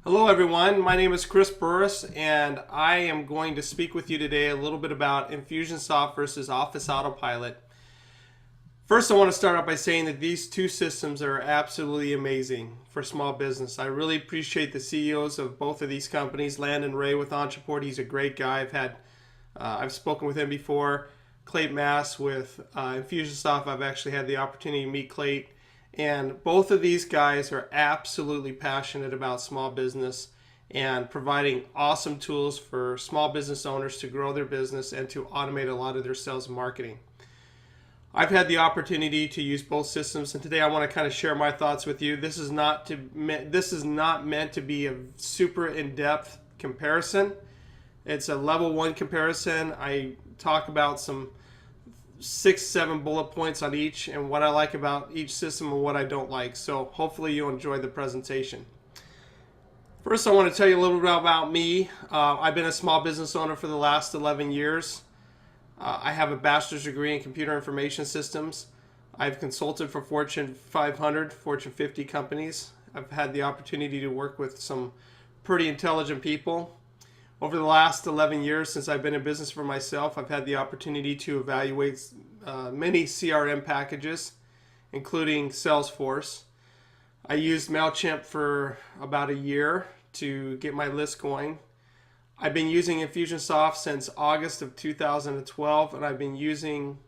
Hello everyone, my name is Chris Burris and I am going to speak with you today a little bit about Infusionsoft versus Office Autopilot. First, I want to start out by saying that these two systems are absolutely amazing for small business. I really appreciate the CEOs of both of these companies. Landon Ray with Ontraport, he's a great guy. I've spoken with him before. Clayton Mass with Infusionsoft, I've actually had the opportunity to meet Clayton. And both of these guys are absolutely passionate about small business and providing awesome tools for small business owners to grow their business and to automate a lot of their sales and marketing. I've had the opportunity to use both systems, and today I want to kind of share my thoughts with you. This is not meant to be a super in-depth comparison. It's a level one comparison. I talk about some 6-7 bullet points on each and what I like about each system and what I don't like. So hopefully you'll enjoy the presentation. First, I want to tell you a little bit about me. I've been a small business owner for the last 11 years. I have a bachelor's degree in computer information systems. I've consulted for Fortune 500, Fortune 50 companies. I've had the opportunity to work with some pretty intelligent people. Over the last 11 years since I've been in business for myself, I've had the opportunity to evaluate many CRM packages, including Salesforce. I used MailChimp for about a year to get my list going. I've been using Infusionsoft since August of 2012, and I've been using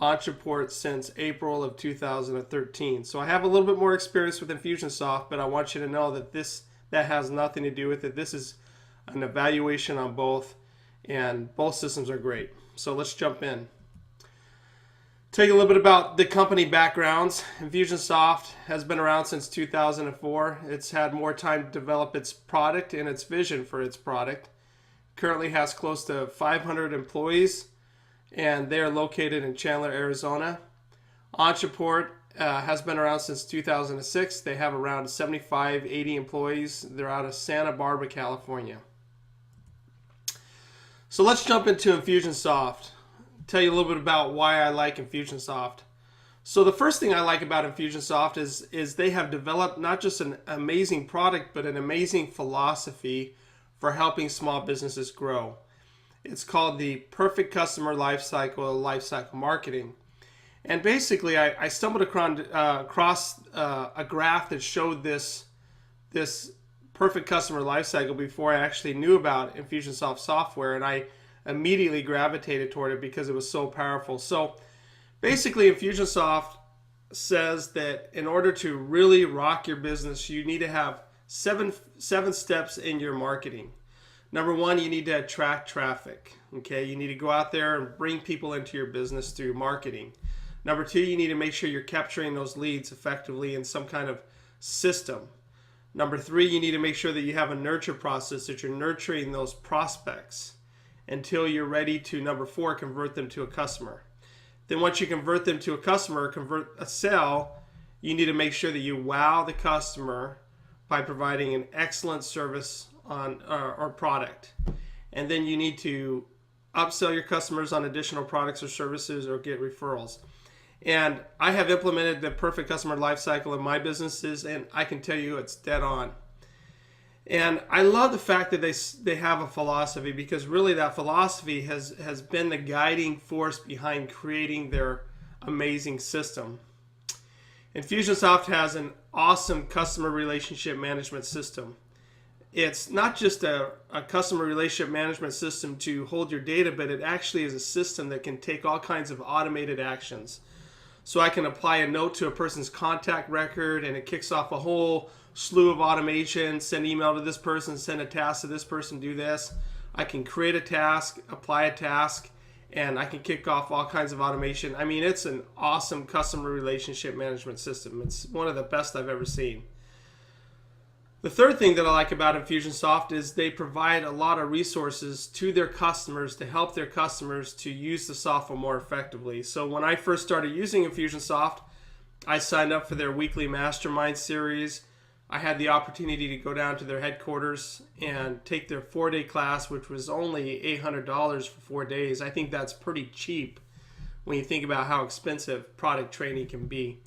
Ontraport since April of 2013. So I have a little bit more experience with Infusionsoft, but I want you to know that that has nothing to do with it. This is an evaluation on both, and both systems are great. So let's jump in. Tell you a little bit about the company backgrounds. Infusionsoft has been around since 2004. It's had more time to develop its product and its vision for its product. Currently has close to 500 employees, and they are located in Chandler, Arizona. Ontraport has been around since 2006. They have around 75, 80 employees. They're out of Santa Barbara, California. So let's jump into Infusionsoft. Tell you a little bit about why I like Infusionsoft. So the first thing I like about Infusionsoft is they have developed not just an amazing product, but an amazing philosophy for helping small businesses grow. It's called the Perfect Customer Lifecycle Marketing. And basically, I stumbled across a graph that showed this perfect customer lifecycle before I actually knew about Infusionsoft software, and I immediately gravitated toward it because it was so powerful. So basically, Infusionsoft says that in order to really rock your business, you need to have seven steps in your marketing. Number one, you need to attract traffic. Okay, you need to go out there and bring people into your business through marketing. Number two, you need to make sure you're capturing those leads effectively in some kind of system. Number three, you need to make sure that you have a nurture process, that you're nurturing those prospects until you're ready to, number four, convert them to a customer. Then once you convert them to a customer, convert a sale, you need to make sure that you wow the customer by providing an excellent service on or product. And then you need to upsell your customers on additional products or services or get referrals. And I have implemented the perfect customer lifecycle in my businesses, and I can tell you it's dead on. And I love the fact that they have a philosophy, because really that philosophy has been the guiding force behind creating their amazing system. Infusionsoft has an awesome customer relationship management system. It's not just a customer relationship management system to hold your data, but it actually is a system that can take all kinds of automated actions. So I can apply a note to a person's contact record, and it kicks off a whole slew of automation. Send email to this person, send a task to this person, do this. I can create a task, apply a task, and I can kick off all kinds of automation. I mean, it's an awesome customer relationship management system. It's one of the best I've ever seen. The third thing that I like about Infusionsoft is they provide a lot of resources to their customers to help their customers to use the software more effectively. So when I first started using Infusionsoft, I signed up for their weekly mastermind series. I had the opportunity to go down to their headquarters and take their 4-day class, which was only $800 for 4 days. I think that's pretty cheap when you think about how expensive product training can be.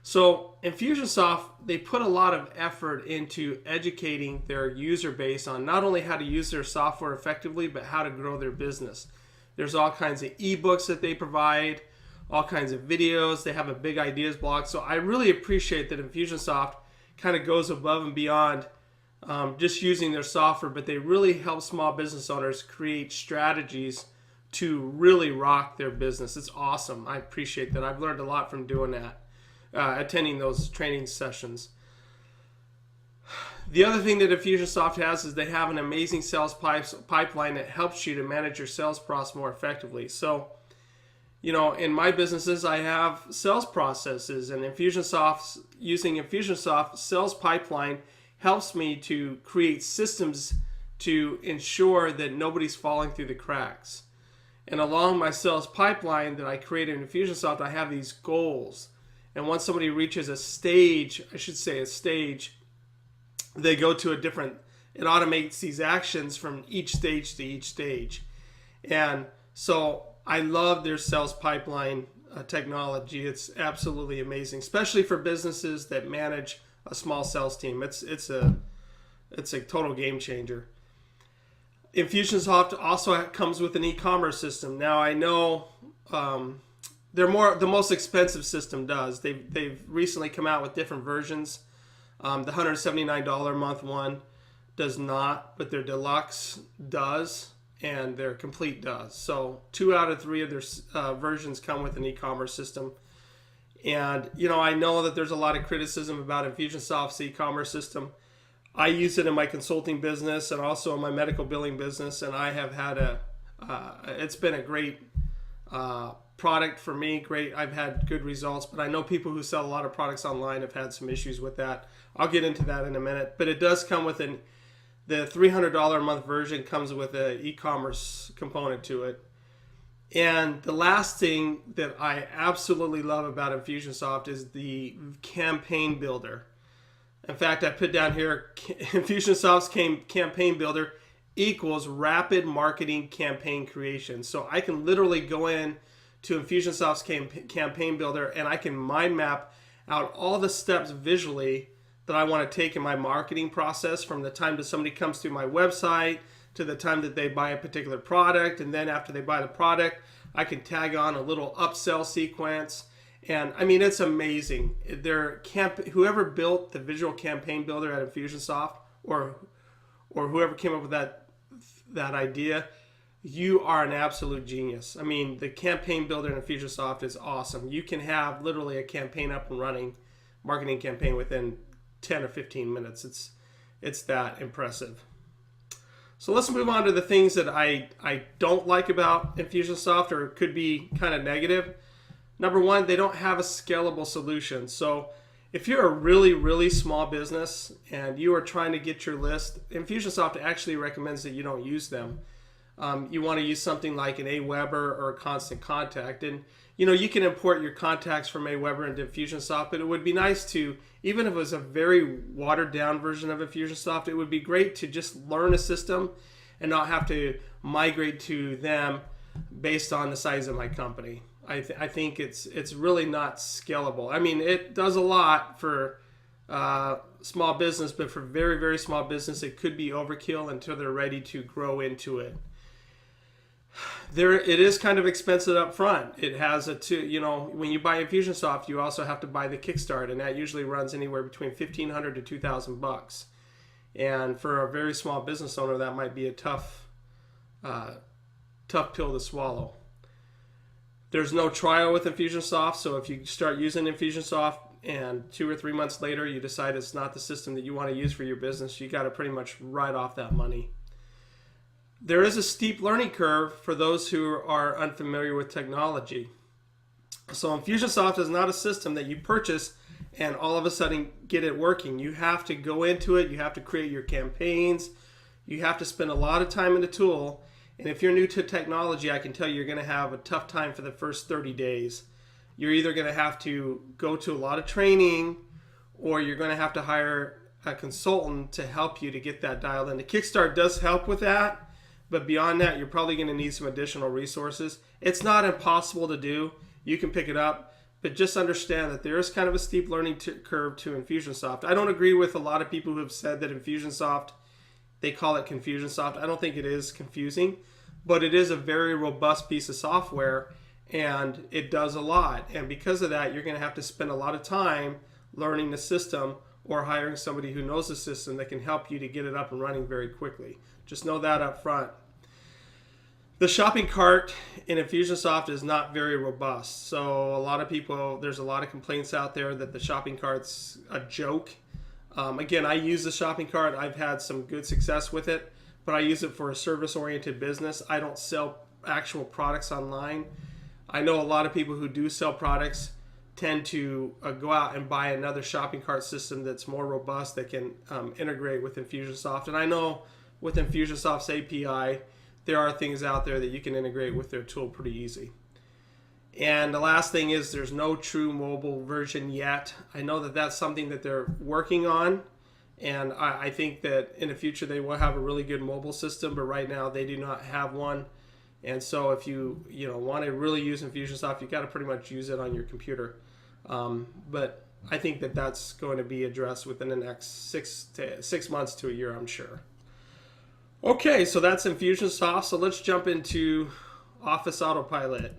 So Infusionsoft, they put a lot of effort into educating their user base on not only how to use their software effectively, but how to grow their business. There's all kinds of ebooks that they provide, all kinds of videos. They have a big ideas blog. So I really appreciate that Infusionsoft kind of goes above and beyond just using their software, but they really help small business owners create strategies to really rock their business. It's awesome. I appreciate that. I've learned a lot from doing that, attending those training sessions. The other thing that Infusionsoft has is they have an amazing sales pipeline that helps you to manage your sales process more effectively. So, in my businesses, I have sales processes, and using Infusionsoft sales pipeline helps me to create systems to ensure that nobody's falling through the cracks. And along my sales pipeline that I created in Infusionsoft, I have these goals. And once somebody reaches a stage, they go to it automates these actions from each stage to each stage. And so I love their sales pipeline technology. It's absolutely amazing, especially for businesses that manage a small sales team. It's a total game changer. Infusionsoft also comes with an e-commerce system. Now I know the most expensive system does. They've recently come out with different versions. The $179 a month one does not, but their deluxe does, and their complete does. So 2 out of 3 of their versions come with an e-commerce system. And I know that there's a lot of criticism about Infusionsoft's e-commerce system. I use it in my consulting business and also in my medical billing business, and I have had it's been a great product for me. Great, I've had good results, but I know people who sell a lot of products online have had some issues with that. I'll get into that in a minute, but it does come with the $300 a month version comes with an e-commerce component to it. And the last thing that I absolutely love about Infusionsoft is the campaign builder. In fact, I put down here, Infusionsoft's campaign builder equals rapid marketing campaign creation. So I can literally go in to Infusionsoft's campaign builder and I can mind map out all the steps visually that I want to take in my marketing process, from the time that somebody comes to my website to the time that they buy a particular product. And then after they buy the product, I can tag on a little upsell sequence. And I mean, it's amazing. Whoever built the visual campaign builder at Infusionsoft, or whoever came up with that idea, you are an absolute genius. I mean, the campaign builder in Infusionsoft is awesome. You can have literally a campaign up and running, marketing campaign, within 10 or 15 minutes. It's that impressive. So let's move on to the things that I don't like about Infusionsoft, or could be kind of negative. Number one, they don't have a scalable solution. So if you're a really, really small business and you are trying to get your list, Infusionsoft actually recommends that you don't use them. You want to use something like an Aweber or a Constant Contact. And you can import your contacts from Aweber into Infusionsoft, but it would be nice to, even if it was a very watered down version of Infusionsoft, it would be great to just learn a system and not have to migrate to them based on the size of my company. I think it's really not scalable. I mean, it does a lot for small business, but for very, very small business, it could be overkill until they're ready to grow into it. It is kind of expensive up front. It has when you buy Infusionsoft, you also have to buy the Kickstart, and that usually runs anywhere between $1,500 to $2,000. And for a very small business owner, that might be a tough pill to swallow. There's no trial with Infusionsoft, so if you start using Infusionsoft and 2 or 3 months later you decide it's not the system that you want to use for your business, you got to pretty much write off that money. There is a steep learning curve for those who are unfamiliar with technology. So Infusionsoft is not a system that you purchase and all of a sudden get it working. You have to go into it, you have to create your campaigns, you have to spend a lot of time in the tool. And if you're new to technology, I can tell you you're going to have a tough time for the first 30 days. You're either going to have to go to a lot of training, or you're going to have to hire a consultant to help you to get that dialed in. The Kickstart does help with that, but beyond that, you're probably going to need some additional resources. It's not impossible to do. You can pick it up, but just understand that there is kind of a steep learning curve to Infusionsoft. I don't agree with a lot of people who have said that Infusionsoft, they call it Confusionsoft. I don't think it is confusing, but it is a very robust piece of software, and it does a lot. And because of that, you're going to have to spend a lot of time learning the system or hiring somebody who knows the system that can help you to get it up and running very quickly. Just know that up front. The shopping cart in Infusionsoft is not very robust. So a lot of people, there's a lot of complaints out there that the shopping cart's a joke. Again, I use the shopping cart. I've had some good success with it, but I use it for a service-oriented business. I don't sell actual products online. I know a lot of people who do sell products tend to go out and buy another shopping cart system that's more robust, that can integrate with Infusionsoft. And I know with Infusionsoft's API, there are things out there that you can integrate with their tool pretty easy. And the last thing is there's no true mobile version yet. I know that that's something that they're working on, and I think that in the future they will have a really good mobile system, but right now they do not have one. And so if you want to really use Infusionsoft, you got to pretty much use it on your computer. But I think that that's going to be addressed within the next 6 months to a year, I'm sure. Okay, so that's Infusionsoft. So let's jump into Office Autopilot.